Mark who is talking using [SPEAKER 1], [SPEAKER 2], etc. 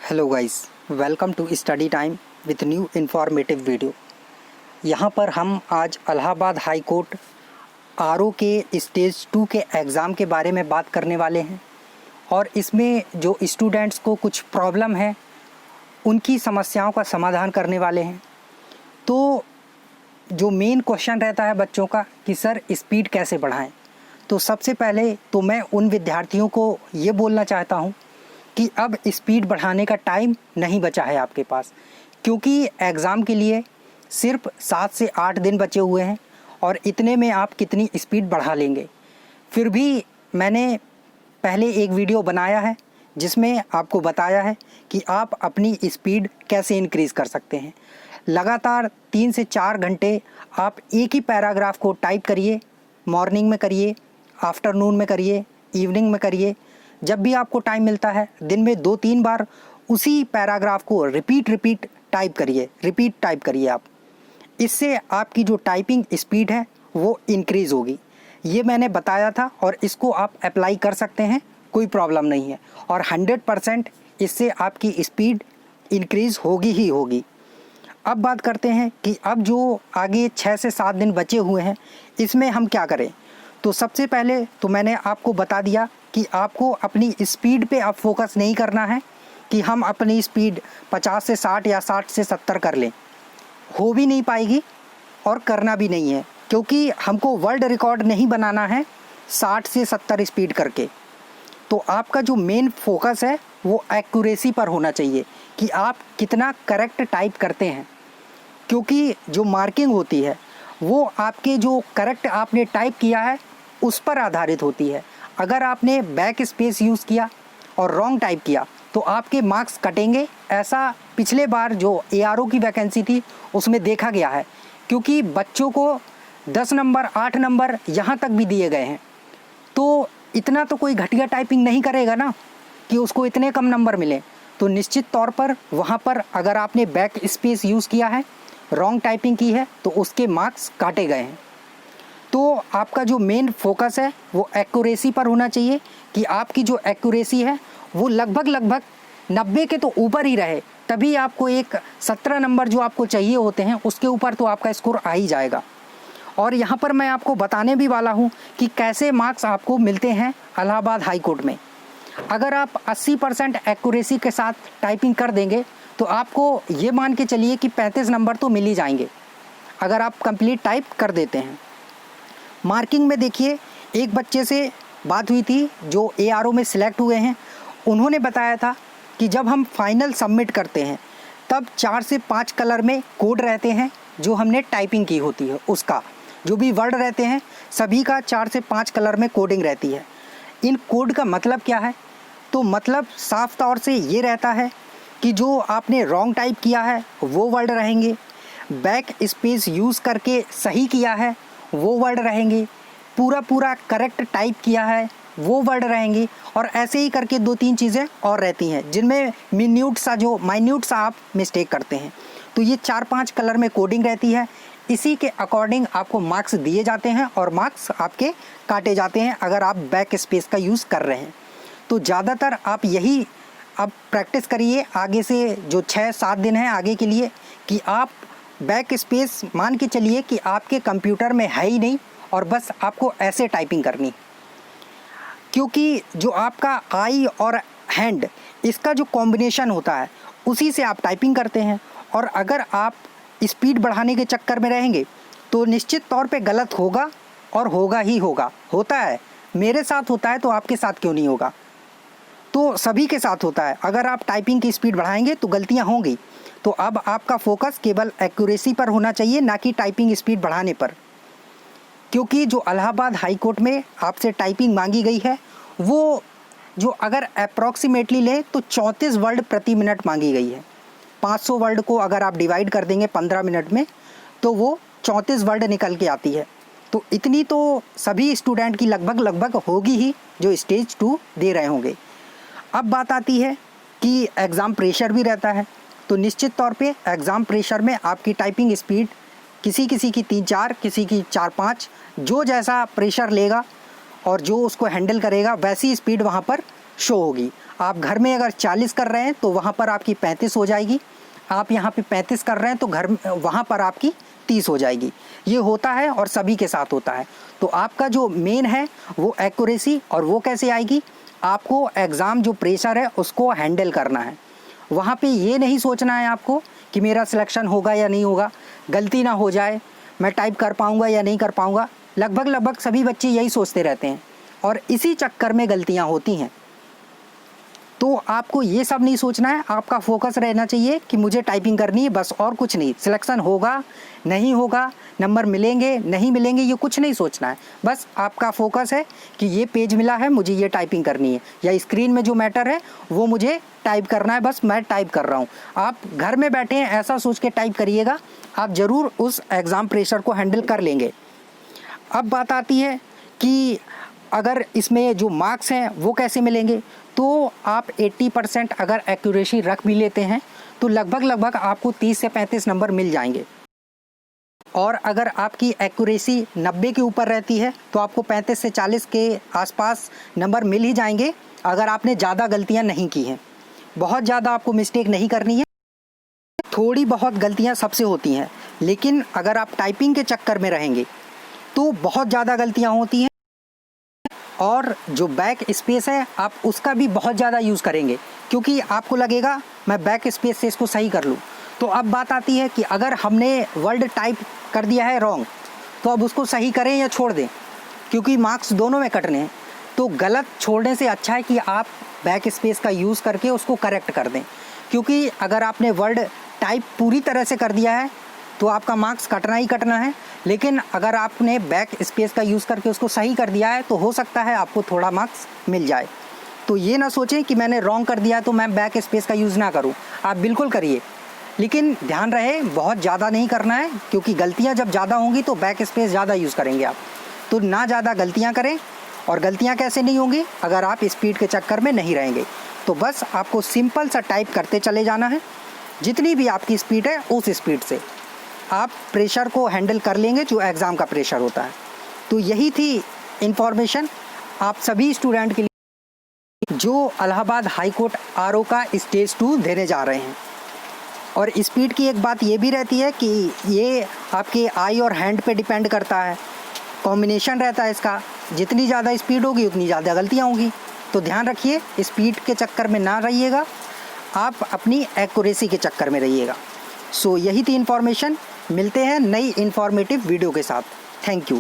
[SPEAKER 1] Hello guys, welcome to study time with new informative video. यहाँ पर हम आज इलाहाबाद हाई कोर्ट आरओ के स्टेज 2 के एग्ज़ाम के बारे में बात करने वाले हैं और इसमें जो स्टूडेंट्स को कुछ प्रॉब्लम है उनकी समस्याओं का समाधान करने वाले हैं। तो जो मेन क्वेश्चन रहता है बच्चों का कि सर स्पीड कैसे बढ़ाएं, तो सबसे पहले तो मैं उन विद्यार्थियों को ये बोलना चाहता हूँ कि अब स्पीड बढ़ाने का टाइम नहीं बचा है आपके पास, क्योंकि एग्ज़ाम के लिए सिर्फ 7 से 8 दिन बचे हुए हैं और इतने में आप कितनी स्पीड बढ़ा लेंगे। फिर भी मैंने पहले एक वीडियो बनाया है जिसमें आपको बताया है कि आप अपनी स्पीड कैसे इंक्रीज़ कर सकते हैं। लगातार 3 से 4 घंटे आप एक ही पैराग्राफ को टाइप करिए, मॉर्निंग में करिए, आफ्टरनून में करिए, इवनिंग में करिए, जब भी आपको टाइम मिलता है दिन में 2-3 बार उसी पैराग्राफ को रिपीट टाइप करिए आप। इससे आपकी जो टाइपिंग स्पीड है वो इंक्रीज़ होगी। ये मैंने बताया था और इसको आप अप्लाई कर सकते हैं, कोई प्रॉब्लम नहीं है और 100% इससे आपकी स्पीड इंक्रीज़ होगी ही होगी। अब बात करते हैं कि अब जो आगे 6 से 7 दिन बचे हुए हैं इसमें हम क्या करें। तो सबसे पहले तो मैंने आपको बता दिया कि आपको अपनी स्पीड पे अब फोकस नहीं करना है कि हम अपनी स्पीड 50 से 60 या 60 से 70 कर लें, हो भी नहीं पाएगी और करना भी नहीं है, क्योंकि हमको वर्ल्ड रिकॉर्ड नहीं बनाना है 60 से 70 स्पीड करके। तो आपका जो मेन फोकस है वो एक्यूरेसी पर होना चाहिए कि आप कितना करेक्ट टाइप करते हैं, क्योंकि जो मार्किंग होती है वो आपके जो करेक्ट आपने टाइप किया है उस पर आधारित होती है। अगर आपने बैक स्पेस यूज़ किया और रॉन्ग टाइप किया तो आपके मार्क्स कटेंगे। ऐसा पिछले बार जो एआरओ की वैकेंसी थी उसमें देखा गया है, क्योंकि बच्चों को 10 नंबर 8 नंबर यहाँ तक भी दिए गए हैं। तो इतना तो कोई घटिया टाइपिंग नहीं करेगा ना कि उसको इतने कम नंबर मिले। तो निश्चित तौर पर वहाँ पर अगर आपने बैक स्पेस यूज़ किया है, रॉन्ग टाइपिंग की है, तो उसके मार्क्स काटे गए हैं। तो आपका जो मेन फोकस है वो एक्यूरेसी पर होना चाहिए कि आपकी जो एक्यूरेसी है वो लगभग 90 के तो ऊपर ही रहे, तभी आपको एक 17 नंबर जो आपको चाहिए होते हैं उसके ऊपर तो आपका स्कोर आ ही जाएगा। और यहाँ पर मैं आपको बताने भी वाला हूँ कि कैसे मार्क्स आपको मिलते हैं इलाहाबाद हाई कोर्ट में। अगर आप 80% एक्यूरेसी के साथ टाइपिंग कर देंगे तो आपको ये मान के चलिए कि 35 नंबर तो मिल ही जाएंगे अगर आप कंप्लीट टाइप कर देते हैं। मार्किंग में देखिए, एक बच्चे से बात हुई थी जो एआरओ में सिलेक्ट हुए हैं, उन्होंने बताया था कि जब हम फाइनल सबमिट करते हैं तब 4 से 5 कलर में कोड रहते हैं जो हमने टाइपिंग की होती है, उसका जो भी वर्ड रहते हैं सभी का 4 से 5 कलर में कोडिंग रहती है। इन कोड का मतलब क्या है, तो मतलब साफ तौर से ये रहता है कि जो आपने रॉन्ग टाइप किया है वो वर्ड रहेंगे, बैक स्पेस यूज़ करके सही किया है वो वर्ड रहेंगे, पूरा करेक्ट टाइप किया है वो वर्ड रहेंगे, और ऐसे ही करके 2-3 चीज़ें और रहती हैं जिनमें माइन्यूट सा आप मिस्टेक करते हैं। तो ये 4-5 कलर में कोडिंग रहती है। इसी के अकॉर्डिंग आपको मार्क्स दिए जाते हैं और मार्क्स आपके काटे जाते हैं अगर आप बैक स्पेस का यूज़ कर रहे हैं। तो ज़्यादातर आप यही अब प्रैक्टिस करिए आगे से जो 6-7 दिन हैं आगे के लिए, कि आप बैक स्पेस मान के चलिए कि आपके कंप्यूटर में है ही नहीं और बस आपको ऐसे टाइपिंग करनी, क्योंकि जो आपका आई और हैंड इसका जो कॉम्बिनेशन होता है उसी से आप टाइपिंग करते हैं। और अगर आप स्पीड बढ़ाने के चक्कर में रहेंगे तो निश्चित तौर पे गलत होगा और होगा ही होगा। होता है, मेरे साथ होता है तो आपके साथ क्यों नहीं होगा, तो सभी के साथ होता है। अगर आप टाइपिंग की स्पीड बढ़ाएंगे तो गलतियां होंगी। तो अब आपका फोकस केवल एक्यूरेसी पर होना चाहिए, ना कि टाइपिंग स्पीड बढ़ाने पर, क्योंकि जो इलाहाबाद हाई कोर्ट में आपसे टाइपिंग मांगी गई है वो जो अगर अप्रॉक्सीमेटली लें तो 34 वर्ड प्रति मिनट मांगी गई है। 500 वर्ड को अगर आप डिवाइड कर देंगे 15 मिनट में तो वो 34 वर्ड निकल के आती है। तो इतनी तो सभी स्टूडेंट की लगभग होगी ही जो स्टेज 2 दे रहे होंगे। अब बात आती है कि एग्ज़ाम प्रेशर भी रहता है, तो निश्चित तौर पे एग्ज़ाम प्रेशर में आपकी टाइपिंग स्पीड किसी की 3-4, किसी की 4-5, जो जैसा प्रेशर लेगा और जो उसको हैंडल करेगा वैसी स्पीड वहाँ पर शो होगी। आप घर में अगर 40 कर रहे हैं तो वहाँ पर आपकी 35 हो जाएगी, आप यहाँ पे 35 कर रहे हैं तो घर वहाँ पर आपकी 30 हो जाएगी। ये होता है और सभी के साथ होता है। तो आपका जो मेन है वो एक्यूरेसी, और वो कैसे आएगी, आपको एग्ज़ाम जो प्रेशर है उसको हैंडल करना है। वहाँ पे ये नहीं सोचना है आपको कि मेरा सिलेक्शन होगा या नहीं होगा, गलती ना हो जाए, मैं टाइप कर पाऊँगा या नहीं कर पाऊँगा। लगभग सभी बच्चे यही सोचते रहते हैं और इसी चक्कर में गलतियाँ होती हैं। तो आपको ये सब नहीं सोचना है, आपका फोकस रहना चाहिए कि मुझे टाइपिंग करनी है बस, और कुछ नहीं। सिलेक्शन होगा नहीं होगा, नंबर मिलेंगे नहीं मिलेंगे, ये कुछ नहीं सोचना है। बस आपका फोकस है कि ये पेज मिला है, मुझे ये टाइपिंग करनी है, या स्क्रीन में जो मैटर है वो मुझे टाइप करना है, बस मैं टाइप कर रहा हूँ। आप घर में बैठे हैं ऐसा सोच के टाइप करिएगा, आप ज़रूर उस एग्ज़ाम प्रेशर को हैंडल कर लेंगे। अब बात आती है कि अगर इसमें जो मार्क्स हैं वो कैसे मिलेंगे। तो आप 80% अगर एक्यूरेसी रख भी लेते हैं तो लगभग आपको 30 से 35 नंबर मिल जाएंगे। और अगर आपकी एक्यूरेसी 90 के ऊपर रहती है तो आपको 35 से 40 के आसपास नंबर मिल ही जाएंगे, अगर आपने ज़्यादा गलतियां नहीं की हैं। बहुत ज़्यादा आपको मिस्टेक नहीं करनी है, थोड़ी बहुत गलतियां सबसे होती हैं, लेकिन अगर आप टाइपिंग के चक्कर में रहेंगे तो बहुत ज़्यादा गलतियां होती हैं। और जो बैक स्पेस है आप उसका भी बहुत ज़्यादा यूज़ करेंगे, क्योंकि आपको लगेगा मैं बैक स्पेस से इसको सही कर लूँ। तो अब बात आती है कि अगर हमने वर्ड टाइप कर दिया है रॉन्ग, तो अब उसको सही करें या छोड़ दें, क्योंकि मार्क्स दोनों में कटने हैं। तो गलत छोड़ने से अच्छा है कि आप बैक स्पेस का यूज़ करके उसको करेक्ट कर दें, क्योंकि अगर आपने वर्ड टाइप पूरी तरह से कर दिया है तो आपका मार्क्स कटना ही कटना है। लेकिन अगर आपने बैक स्पेस का यूज़ करके उसको सही कर दिया है तो हो सकता है आपको थोड़ा मार्क्स मिल जाए। तो ये ना सोचें कि मैंने रॉन्ग कर दिया है तो मैं बैक स्पेस का यूज़ ना करूं, आप बिल्कुल करिए, लेकिन ध्यान रहे बहुत ज़्यादा नहीं करना है, क्योंकि गलतियां जब ज़्यादा होंगी तो बैक स्पेस ज़्यादा यूज़ करेंगे आप। तो ना ज़्यादा गलतियाँ करें, और गलतियाँ कैसे नहीं होंगी, अगर आप स्पीड के चक्कर में नहीं रहेंगे। तो बस आपको सिंपल सा टाइप करते चले जाना है, जितनी भी आपकी स्पीड है उस स्पीड से आप प्रेशर को हैंडल कर लेंगे जो एग्ज़ाम का प्रेशर होता है। तो यही थी इन्फॉर्मेशन आप सभी स्टूडेंट के लिए जो इलाहाबाद हाई कोर्ट आरओ का स्टेज 2 देने जा रहे हैं। और स्पीड की एक बात ये भी रहती है कि ये आपके आई और हैंड पे डिपेंड करता है, कॉम्बिनेशन रहता है इसका, जितनी ज़्यादा स्पीड होगी उतनी ज़्यादा गलतियाँ होंगी। तो ध्यान रखिए, स्पीड के चक्कर में ना रहिएगा, आप अपनी एक्यूरेसी के चक्कर में रहिएगा। सो यही थी इन्फॉर्मेशन। मिलते हैं नई इन्फॉर्मेटिव वीडियो के साथ। Thank you.